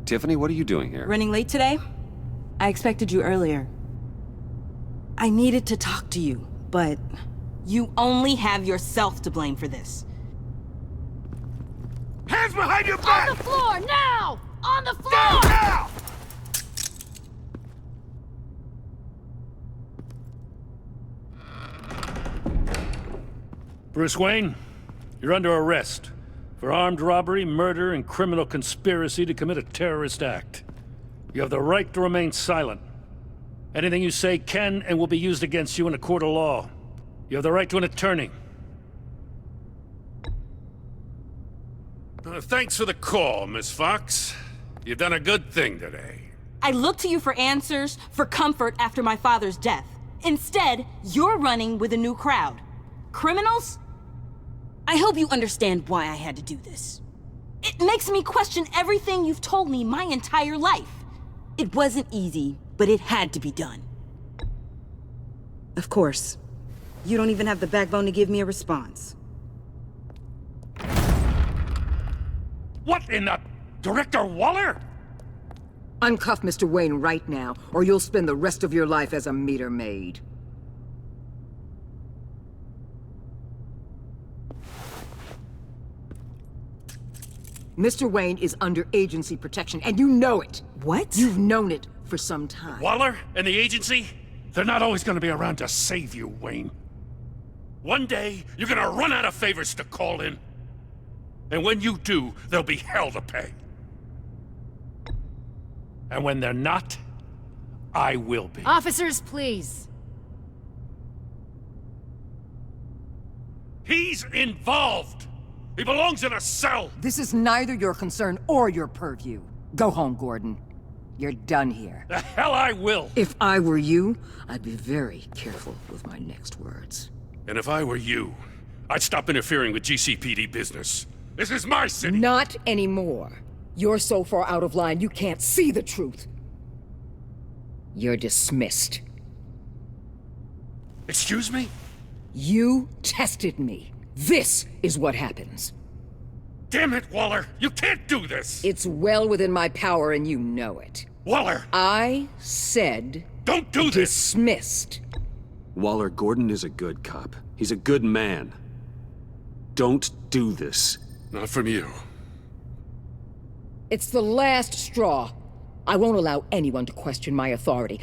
Tiffany, what are you doing here? Running late today? I expected you earlier. I needed to talk to you, but... You only have yourself to blame for this. Hands behind your back! On the floor, now! On the floor! Down now! Bruce Wayne, you're under arrest for armed robbery, murder, and criminal conspiracy to commit a terrorist act. You have the right to remain silent. Anything you say can and will be used against you in a court of law. You have the right to an attorney. Thanks for the call, Miss Fox. You've done a good thing today. I looked to you for answers, for comfort after my father's death. Instead, you're running with a new crowd. Criminals? I hope you understand why I had to do this. It makes me question everything you've told me my entire life. It wasn't easy, but it had to be done. Of course. You don't even have the backbone to give me a response. What in the... Director Waller? Uncuff Mr. Wayne right now, or you'll spend the rest of your life as a meter maid. Mr. Wayne is under agency protection, and you know it! What? You've known it for some time. Waller and the agency? They're not always gonna be around to save you, Wayne. One day, you're gonna run out of favors to call in. And when you do, there'll be hell to pay. And when they're not, I will be. Officers, please. He's involved! He belongs in a cell! This is neither your concern or your purview. Go home, Gordon. You're done here. The hell I will! If I were you, I'd be very careful with my next words. And if I were you, I'd stop interfering with GCPD business. This is my city! Not anymore. You're so far out of line you can't see the truth. You're dismissed. Excuse me? You tested me. This is what happens. Damn it, Waller! You can't do this! It's well within my power and you know it. Waller! I said... Don't do this! Dismissed. Waller, Gordon is a good cop. He's a good man. Don't do this. Not from you. It's the last straw. I won't allow anyone to question my authority.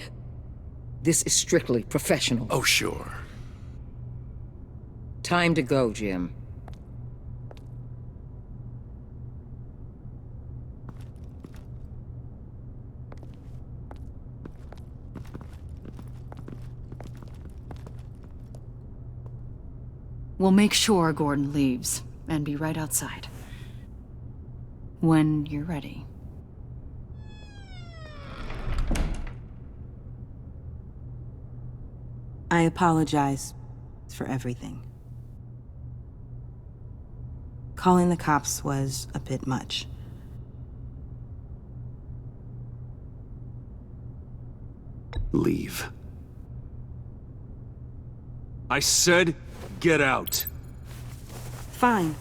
This is strictly professional. Oh, sure. Time to go, Jim. We'll make sure Gordon leaves, and be right outside. When you're ready. I apologize for everything. Calling the cops was a bit much. Leave. I said, get out. Fine.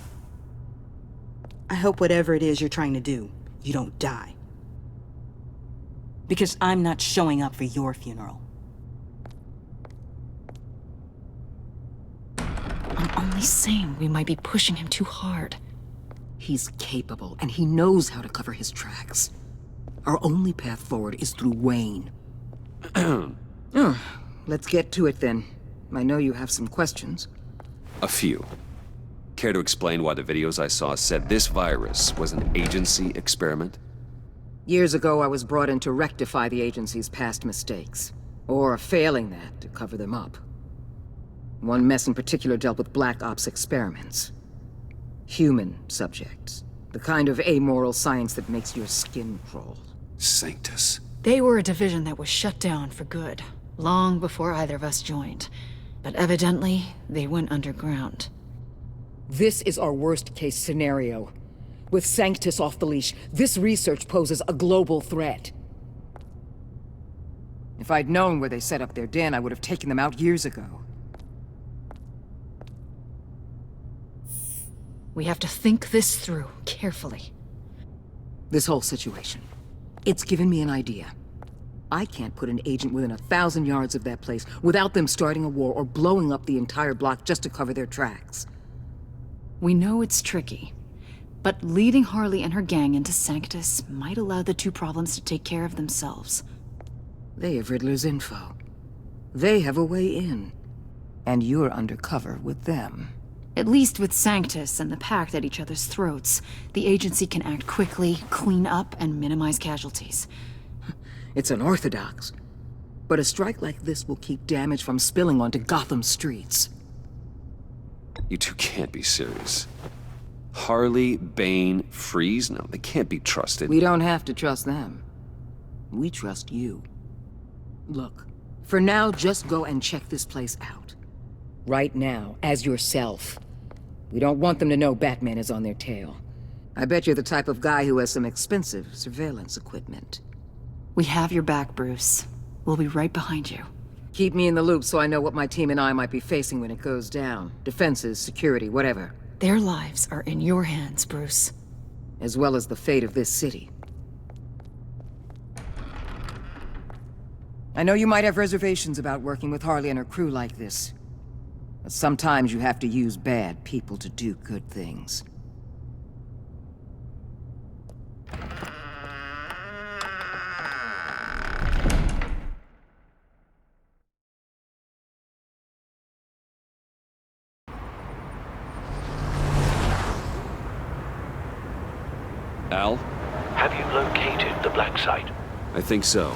I hope whatever it is you're trying to do, you don't die. Because I'm not showing up for your funeral. I'm only saying we might be pushing him too hard. He's capable, and he knows how to cover his tracks. Our only path forward is through Wayne. Let's get to it then. I know you have some questions. A few. Care to explain why the videos I saw said this virus was an agency experiment? Years ago, I was brought in to rectify the agency's past mistakes. Or failing that, to cover them up. One mess in particular dealt with Black Ops experiments. Human subjects. The kind of amoral science that makes your skin crawl. Sanctus. They were a division that was shut down for good, long before either of us joined. But evidently, they went underground. This is our worst-case scenario. With Sanctus off the leash, this research poses a global threat. If I'd known where they set up their den, I would have taken them out years ago. We have to think this through carefully. This whole situation. It's given me an idea. I can't put an agent within 1,000 yards of that place without them starting a war or blowing up the entire block just to cover their tracks. We know it's tricky, but leading Harley and her gang into Sanctus might allow the two problems to take care of themselves. They have Riddler's info. They have a way in. And you're undercover with them. At least with Sanctus and the Pact at each other's throats, the agency can act quickly, clean up, and minimize casualties. It's unorthodox. But a strike like this will keep damage from spilling onto Gotham streets. You two can't be serious. Harley, Bane, Freeze? No, they can't be trusted. We don't have to trust them. We trust you. Look, for now, just go and check this place out. Right now, as yourself. We don't want them to know Batman is on their tail. I bet you're the type of guy who has some expensive surveillance equipment. We have your back, Bruce. We'll be right behind you. Keep me in the loop so I know what my team and I might be facing when it goes down. Defenses, security, whatever. Their lives are in your hands, Bruce. As well as the fate of this city. I know you might have reservations about working with Harley and her crew like this. But sometimes you have to use bad people to do good things. Al? Have you located the black site? I think so.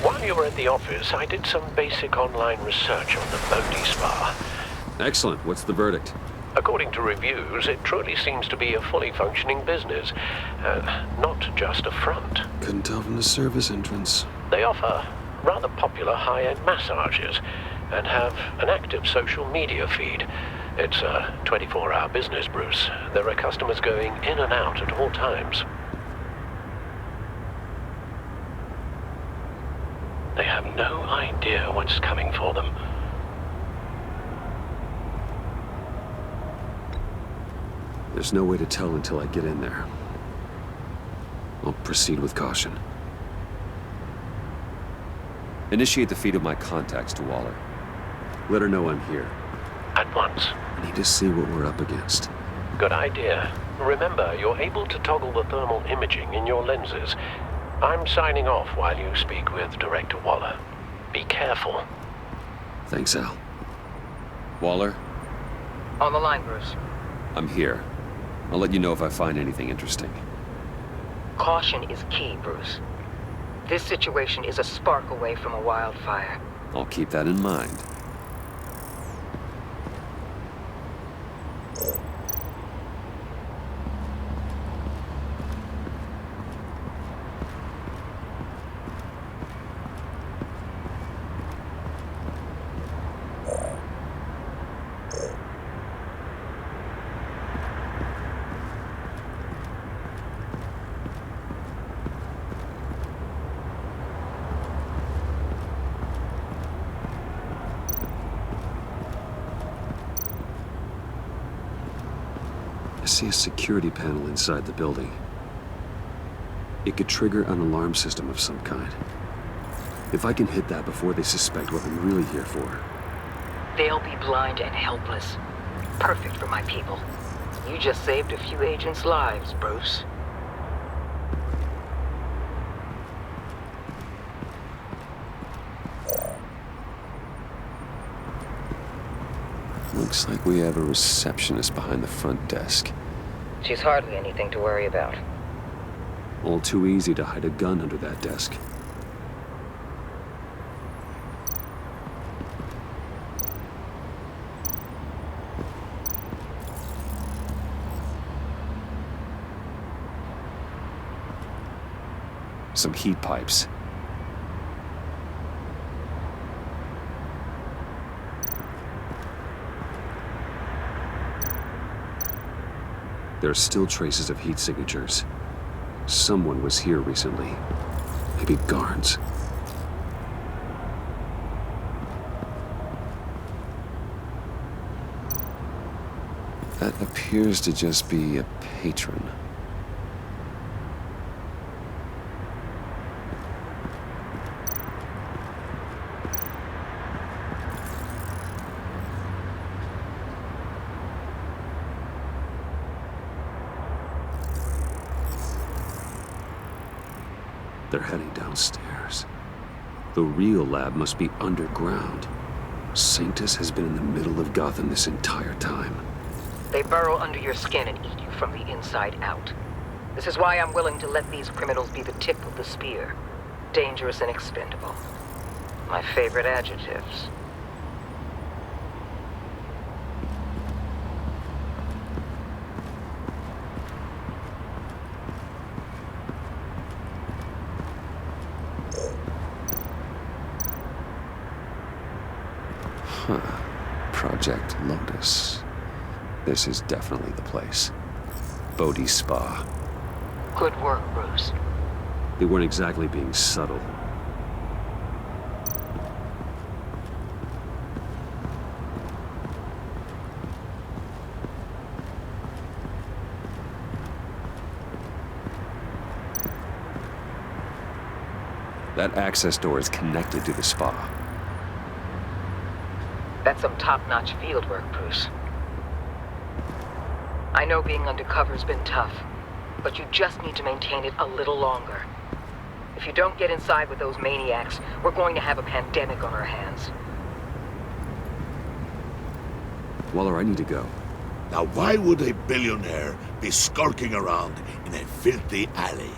While you were at the office, I did some basic online research on the Bodhi Spa. Excellent. What's the verdict? According to reviews, it truly seems to be a fully functioning business, not just a front. Couldn't tell from the service entrance. They offer rather popular high-end massages and have an active social media feed. It's a 24-hour business, Bruce. There are customers going in and out at all times. They have no idea what's coming for them. There's no way to tell until I get in there. I'll proceed with caution. Initiate the feed of my contacts to Waller. Let her know I'm here. At once. I need to see what we're up against. Good idea. Remember, you're able to toggle the thermal imaging in your lenses. I'm signing off while you speak with Director Waller. Be careful. Thanks, Al. Waller? On the line, Bruce. I'm here. I'll let you know if I find anything interesting. Caution is key, Bruce. This situation is a spark away from a wildfire. I'll keep that in mind. I see a security panel inside the building. It could trigger an alarm system of some kind. If I can hit that before they suspect what I'm really here for. They'll be blind and helpless. Perfect for my people. You just saved a few agents' lives, Bruce. Looks like we have a receptionist behind the front desk. She's hardly anything to worry about. All too easy to hide a gun under that desk. Some heat pipes. There are still traces of heat signatures. Someone was here recently. Maybe guards. That appears to just be a patron. They're heading downstairs. The real lab must be underground. Sanctus has been in the middle of Gotham this entire time. They burrow under your skin and eat you from the inside out. This is why I'm willing to let these criminals be the tip of the spear. Dangerous and expendable. My favorite adjectives. Project Lotus. This is definitely the place. Bodhi Spa. Good work, Bruce. They weren't exactly being subtle. That access door is connected to the spa. That's some top-notch field work, Bruce. I know being undercover's been tough, but you just need to maintain it a little longer. If you don't get inside with those maniacs, we're going to have a pandemic on our hands. Waller, I need to go. Now why would a billionaire be skulking around in a filthy alley?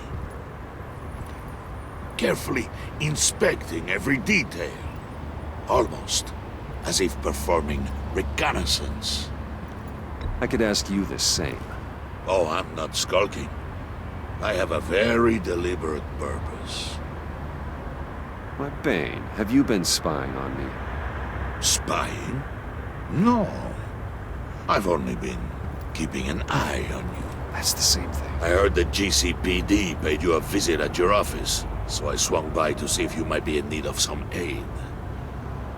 Carefully inspecting every detail. Almost as if performing reconnaissance. I could ask you the same. Oh, I'm not skulking. I have a very deliberate purpose. Why, Bane, have you been spying on me? Spying? No. I've only been keeping an eye on you. That's the same thing. I heard the GCPD paid you a visit at your office, so I swung by to see if you might be in need of some aid.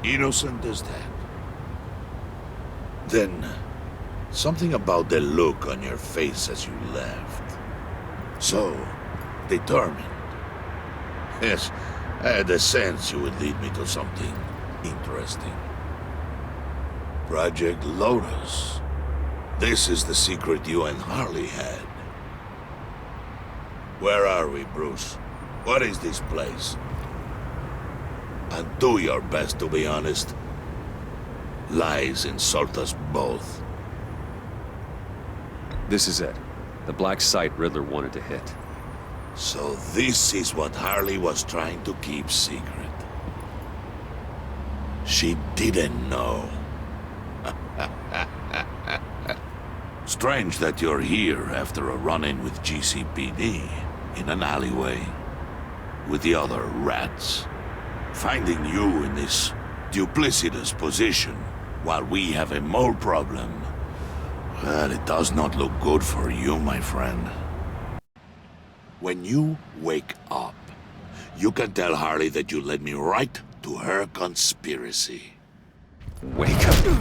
Innocent as that. Then, something about the look on your face as you left. So, determined. Yes, I had a sense you would lead me to something interesting. Project Lotus. This is the secret you and Harley had. Where are we, Bruce? What is this place? And do your best to be honest. Lies insult us both. This is it. The black site Riddler wanted to hit. So this is what Harley was trying to keep secret. She didn't know. Strange that you're here after a run-in with GCPD in an alleyway with the other rats. Finding you in this duplicitous position while we have a mole problem, well, it does not look good for you, my friend. When you wake up, you can tell Harley that you led me right to her conspiracy. Wake up.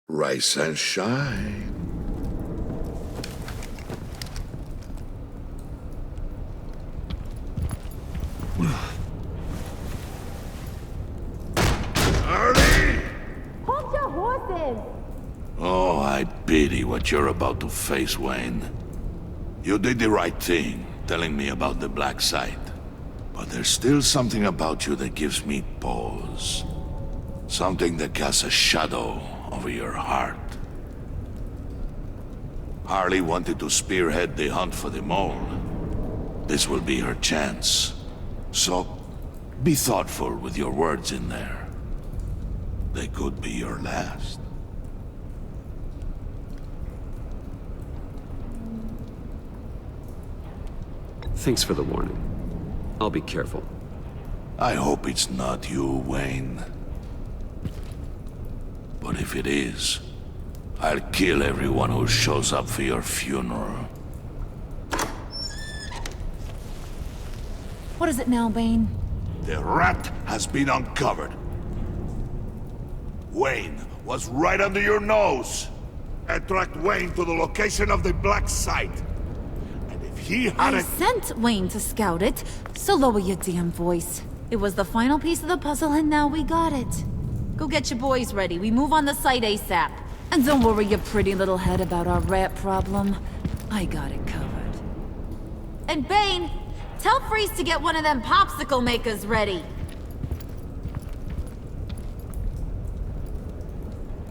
Rise and shine. Harley! Hold your horses! Oh, I pity what you're about to face, Wayne. You did the right thing, telling me about the black site. But there's still something about you that gives me pause. Something that casts a shadow over your heart. Harley wanted to spearhead the hunt for the mole. This will be her chance. So, be thoughtful with your words in there. They could be your last. Thanks for the warning. I'll be careful. I hope it's not you, Wayne. But if it is, I'll kill everyone who shows up for your funeral. What is it now, Bane? The rat has been uncovered. Wayne was right under your nose. I tracked Wayne to the location of the black site. And if he I hadn't... sent Wayne to scout it, so lower your damn voice. It was the final piece of the puzzle and now we got it. Go get your boys ready. We move on the site ASAP. And don't worry your pretty little head about our rat problem. I got it covered. And Bane, tell Freeze to get one of them popsicle makers ready.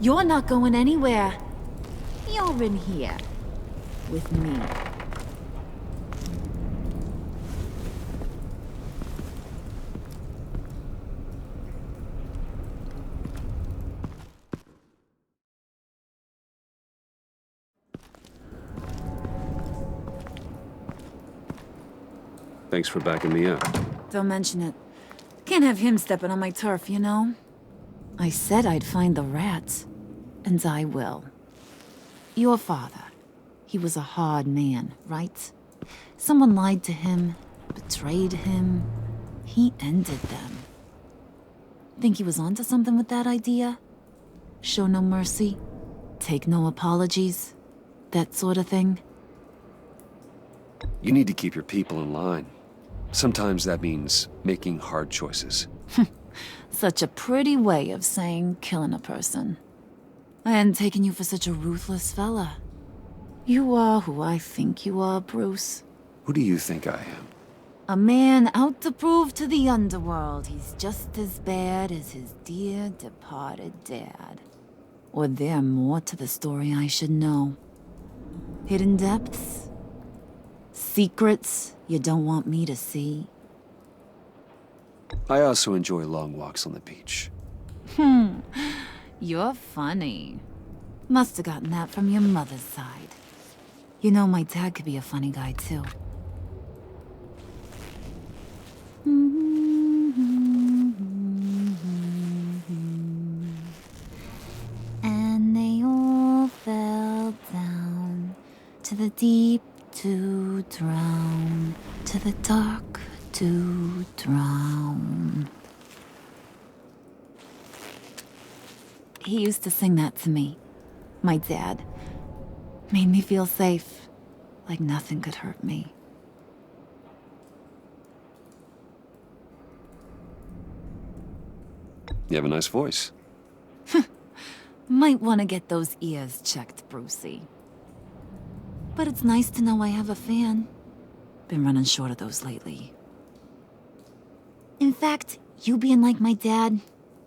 You're not going anywhere. You're in here. With me. Thanks for backing me up. Don't mention it. Can't have him stepping on my turf, you know? I said I'd find the rats. And I will. Your father. He was a hard man, right? Someone lied to him, betrayed him. He ended them. Think he was onto something with that idea? Show no mercy? Take no apologies? That sort of thing? You need to keep your people in line. Sometimes that means making hard choices. Such a pretty way of saying killing a person. I hadn't taken you for such a ruthless fella. You are who I think you are, Bruce. Who do you think I am? A man out to prove to the underworld he's just as bad as his dear departed dad. Or there more to the story I should know. Hidden depths? Secrets you don't want me to see? I also enjoy long walks on the beach. You're funny. Must have gotten that from your mother's side. You know, my dad could be a funny guy, too. And they all fell down to the deep to drown, to the dark to drown. He used to sing that to me. My dad. Made me feel safe. Like nothing could hurt me. You have a nice voice. Might want to get those ears checked, Brucey. But it's nice to know I have a fan. Been running short of those lately. In fact, you being like my dad,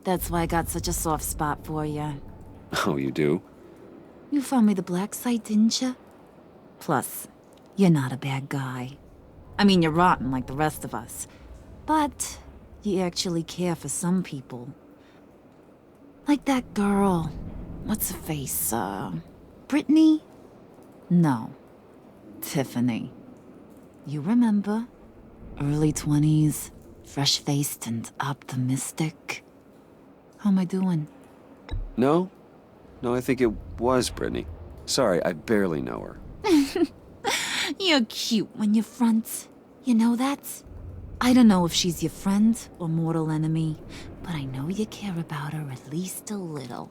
that's why I got such a soft spot for you. Oh, you do? You found me the black site, didn't you? Plus, you're not a bad guy. I mean, you're rotten like the rest of us. But you actually care for some people. Like that girl. What's her face? Brittany? No. Tiffany. You remember? Early 20s, fresh-faced and optimistic. How am I doing? No, I think it was Brittany. Sorry, I barely know her. You're cute when you front. You know that? I don't know if she's your friend or mortal enemy, but I know you care about her at least a little.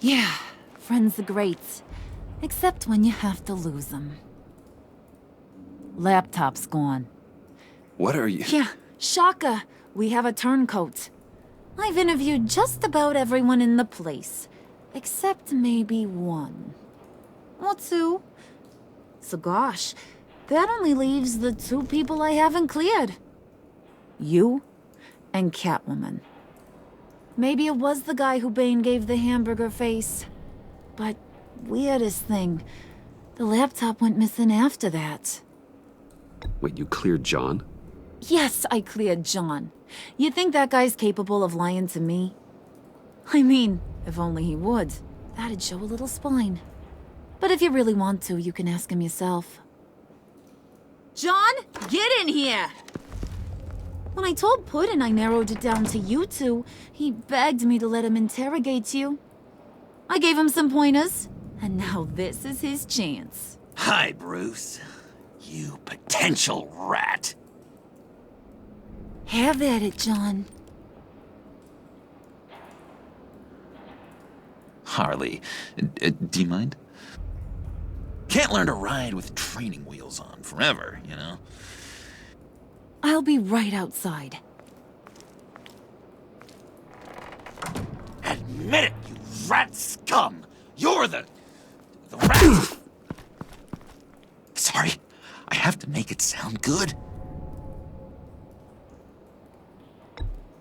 Yeah, friends are great. Except when you have to lose them. Laptop's gone. What are you? Yeah, shocker. We have a turncoat. I've interviewed just about everyone in the place. Except maybe one. Or two. So gosh, that only leaves the two people I haven't cleared. You and Catwoman. Maybe it was the guy who Bane gave the hamburger face. But weirdest thing, the laptop went missing after that. Wait, you cleared John? Yes, I cleared John. You think that guy's capable of lying to me? I mean, if only he would. That'd show a little spine. But if you really want to, you can ask him yourself. John, get in here! When I told Puddin' I narrowed it down to you two, he begged me to let him interrogate you. I gave him some pointers, and now this is his chance. Hi, Bruce. You potential rat. Have at it, John. Harley, do you mind? Can't learn to ride with training wheels on forever, you know? I'll be right outside. admit it, you rat scum! You're the rat! Sorry, I have to make it sound good.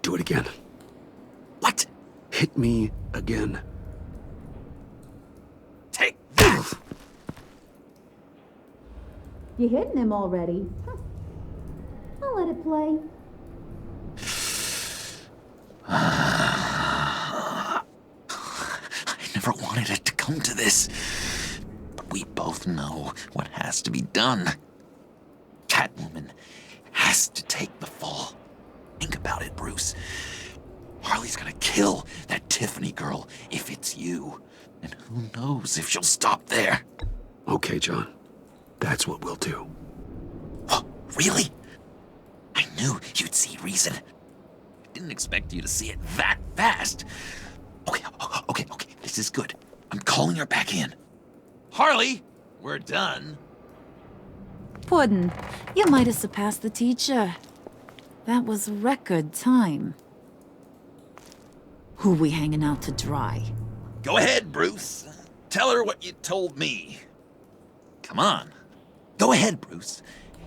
Do it again. What? Hit me again. Take that! You hitting him already? Huh. I'll let it play. I never wanted it to come to this. But we both know what has to be done. Catwoman has to take the fall. Think about it, Bruce. Harley's gonna kill that Tiffany girl if it's you. And who knows if she'll stop there. Okay, John. That's what we'll do. Oh, really? I knew you'd see reason. I didn't expect you to see it that fast. Okay. This is good. I'm calling her back in. Harley, we're done. Puddin', you might have surpassed the teacher. That was record time. Who we hanging out to dry? Go ahead, Bruce. Tell her what you told me. Come on. Go ahead, Bruce.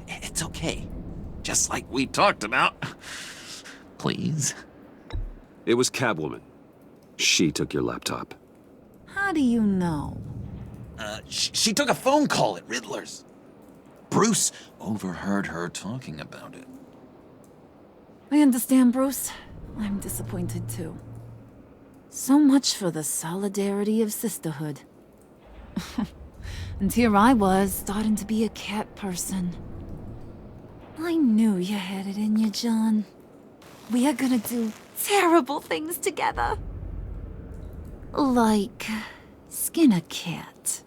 It's okay. Just like we talked about. Please. It was Catwoman. She took your laptop. How do you know? She took a phone call at Riddler's. Bruce overheard her talking about it. I understand, Bruce. I'm disappointed too. So much for the solidarity of sisterhood. And here I was, starting to be a cat person. I knew you had it in you, John. We are gonna do terrible things together. Like skin a cat.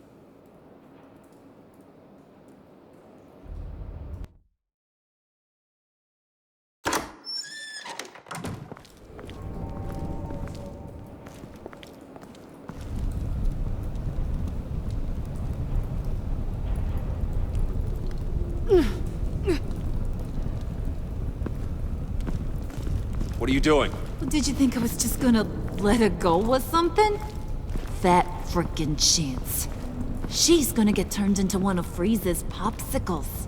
What are you doing? Did you think I was just gonna let her go or something? That frickin' chance. She's gonna get turned into one of Freeze's popsicles.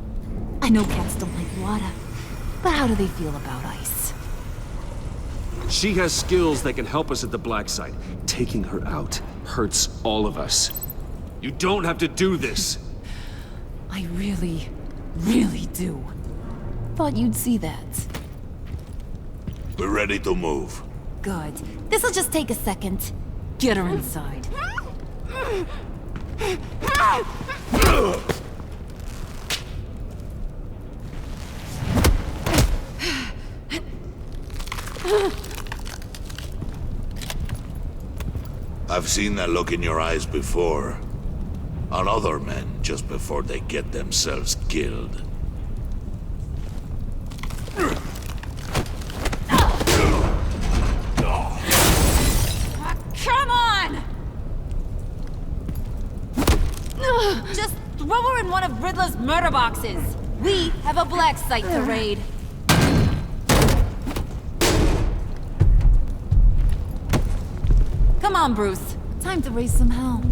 I know cats don't like water, but how do they feel about ice? She has skills that can help us at the black site. Taking her out hurts all of us. You don't have to do this. I really do. Thought you'd see that. We're ready to move. Good. This'll just take a second. Get her inside. I've seen that look in your eyes before. On other men, just before they get themselves killed. Come on! Just throw her in one of Riddler's murder boxes. We have a black site to raid. Come on, Bruce. Time to raise some hell.